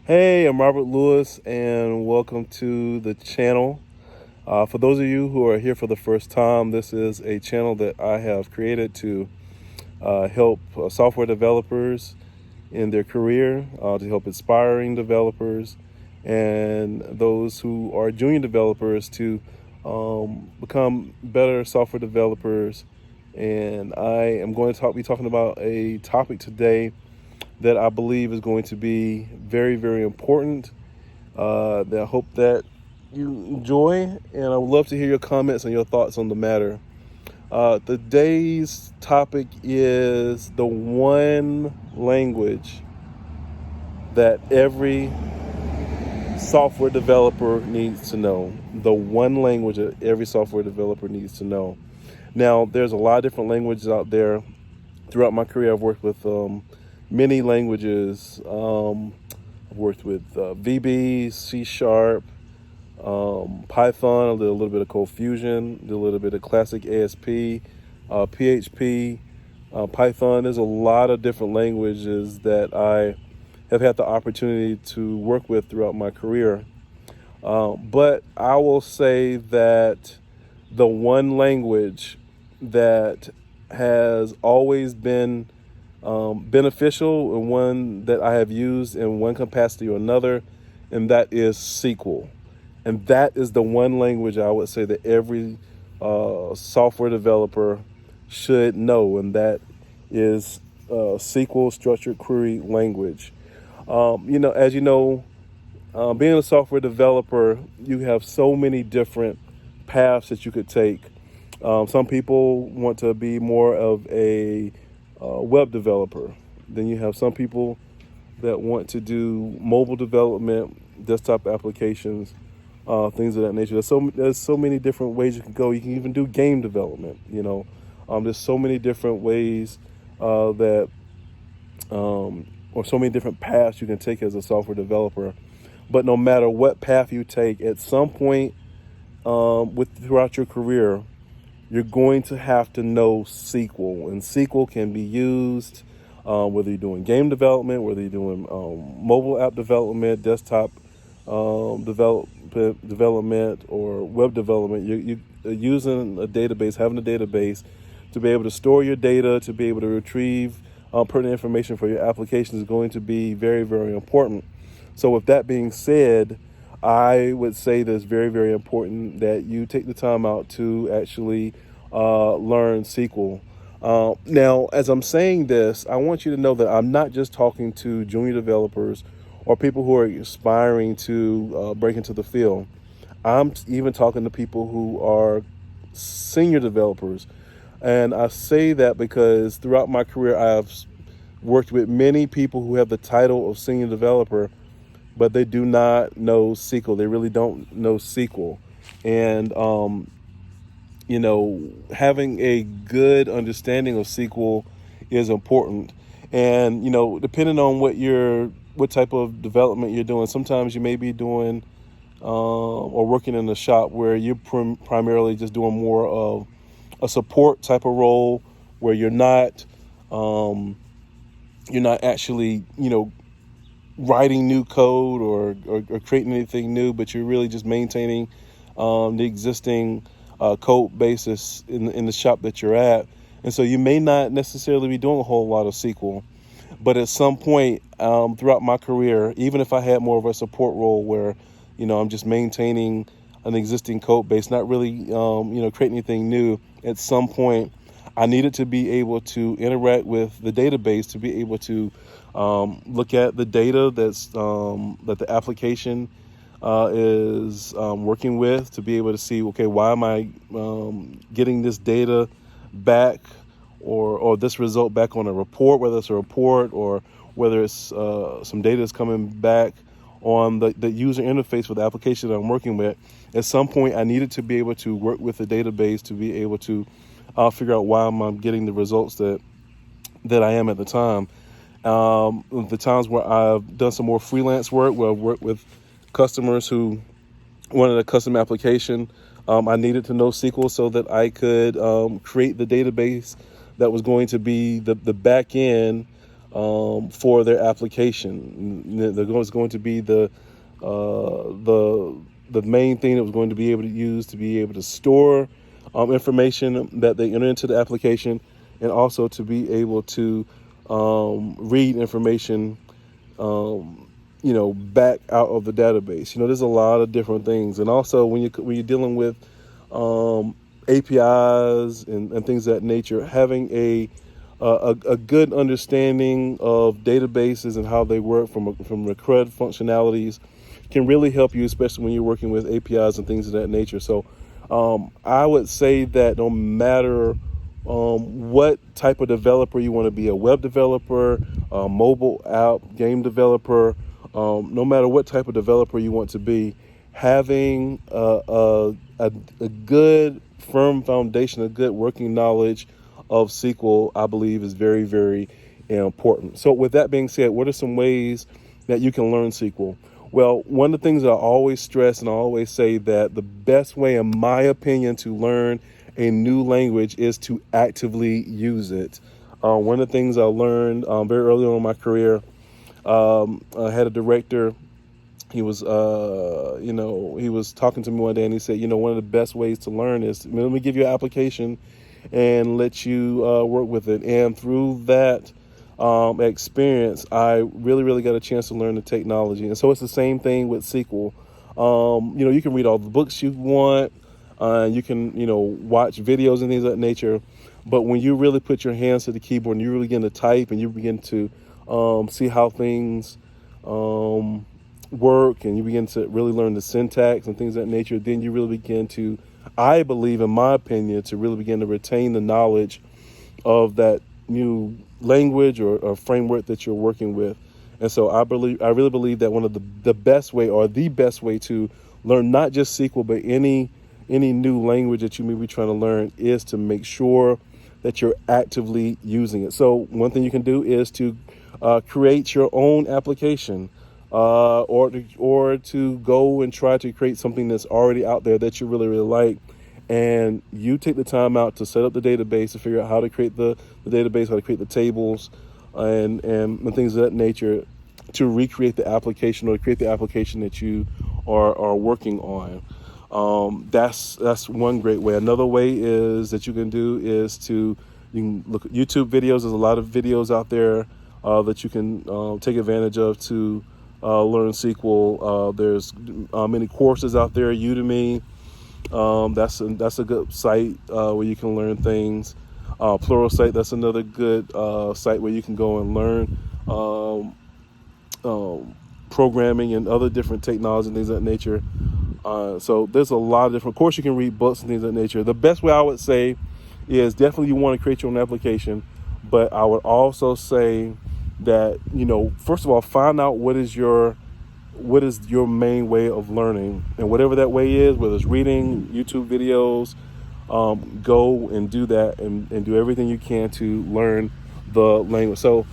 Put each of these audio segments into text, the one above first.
Hey, I'm Robert Lewis, and welcome to the channel. For those of you who are here for the first time, this is a channel that I have created to help software developers in their career, to help aspiring developers and those who are junior developers to become better software developers. And I am going to be talking about a topic today that I believe is going to be very, very important. That I hope that you enjoy, and I would love to hear your comments and your thoughts on the matter. Today's topic is the one language that every software developer needs to know. The one language that every software developer needs to know. Now, there's a lot of different languages out there. Throughout my career, I've worked with many languages. I've worked with VB, C Sharp, Python. I did a little bit of Cold Fusion, did a little bit of classic ASP, PHP, Python. There's a lot of different languages that I have had the opportunity to work with throughout my career. But I will say that the one language that has always been beneficial and one that I have used in one capacity or another, and that is SQL. And that is the one language I would say that every software developer should know, and that is SQL, structured query language. As you know, being a software developer, you have so many different paths that you could take. Some people want to be more of a web developer. Then you have some people that want to do mobile development, desktop applications, things of that nature. There's so many different ways you can go. You can even do game development. There's so many different ways or so many different paths you can take as a software developer. But no matter what path you take, at some point throughout your career, you're going to have to know SQL, and SQL can be used whether you're doing game development, whether you're doing mobile app development, desktop development, or web development. You're using a database, having a database to be able to store your data, to be able to retrieve pertinent information for your application is going to be very, very important. So with that being said, I would say that it's very, very important that you take the time out to actually learn SQL. Now, as I'm saying this, I want you to know that I'm not just talking to junior developers or people who are aspiring to break into the field. I'm even talking to people who are senior developers. And I say that because throughout my career, I have worked with many people who have the title of senior developer, but they do not know SQL. They really don't know SQL. And, having a good understanding of SQL is important. And, depending on what type of development you're doing, sometimes you may be doing or working in a shop where you're primarily just doing more of a support type of role where you're not actually, writing new code or creating anything new, but you're really just maintaining the existing code basis in the shop that you're at. And so you may not necessarily be doing a whole lot of SQL. But at some point throughout my career, even if I had more of a support role where, I'm just maintaining an existing code base, not really, creating anything new, at some point I needed to be able to interact with the database to be able to look at the data that the application is working with, to be able to see, okay, why am I getting this data back or this result back on a report, whether it's a report or whether it's some data is coming back on the user interface for the application that I'm working with. At some point, I needed to be able to work with the database to be able to figure out why I'm getting the results that I am at the time. The times where I've done some more freelance work, where I've worked with customers who wanted a custom application, I needed to know SQL so that I could create the database that was going to be the back end for their application. There's going to be the main thing that was going to be able to use to be able to store information that they enter into the application, and also to be able to read information, back out of the database. There's a lot of different things, and also when you're dealing with APIs and things of that nature, having a good understanding of databases and how they work from the CRUD functionalities can really help you, especially when you're working with APIs and things of that nature. So I would say that no matter what type of developer you want to be, a web developer, a mobile app, game developer, no matter what type of developer you want to be, having a good firm foundation, a good working knowledge of SQL, I believe, is very, very important. So with that being said, what are some ways that you can learn SQL? Well, one of the things that I always stress and I always say that the best way, in my opinion, to learn a new language is to actively use it. One of the things I learned very early on in my career, I had a director. He was, he was talking to me one day and he said, one of the best ways to learn is, let me give you an application and let you work with it. And through that experience, I really got a chance to learn the technology. And so it's the same thing with SQL. You can read all the books you want. You can, watch videos and things of that nature. But when you really put your hands to the keyboard and you really begin to type and you begin to see how things work, and you begin to really learn the syntax and things of that nature, then you really begin to, I believe, in my opinion, to really begin to retain the knowledge of that new language or framework that you're working with. And so I really believe that one of the best way, or the best way, to learn not just SQL but any new language that you may be trying to learn is to make sure that you're actively using it. So one thing you can do is to create your own application, or to go and try to create something that's already out there that you really like. And you take the time out to set up the database, to figure out how to create the database, how to create the tables and things of that nature, to recreate the application or to create the application that you are working on. That's one great way. Another way is that you can do is you can look at YouTube videos. There's a lot of videos out there that you can take advantage of to learn SQL. There's many courses out there. Udemy, that's a good site where you can learn things. Pluralsight, that's another good site where you can go and learn programming and other different technology and things of that nature. So there's a lot of different, of course you can read books and things of that nature. The best way I would say is definitely you want to create your own application, but I would also say that, first of all, find out what is your main way of learning, and whatever that way is, whether it's reading, YouTube videos, go and do that and do everything you can to learn the language. So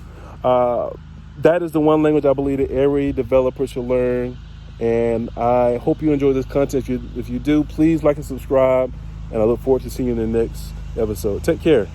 that is the one language I believe that every developer should learn. And I hope you enjoy this content. If you do, please like and subscribe. And I look forward to seeing you in the next episode. Take care.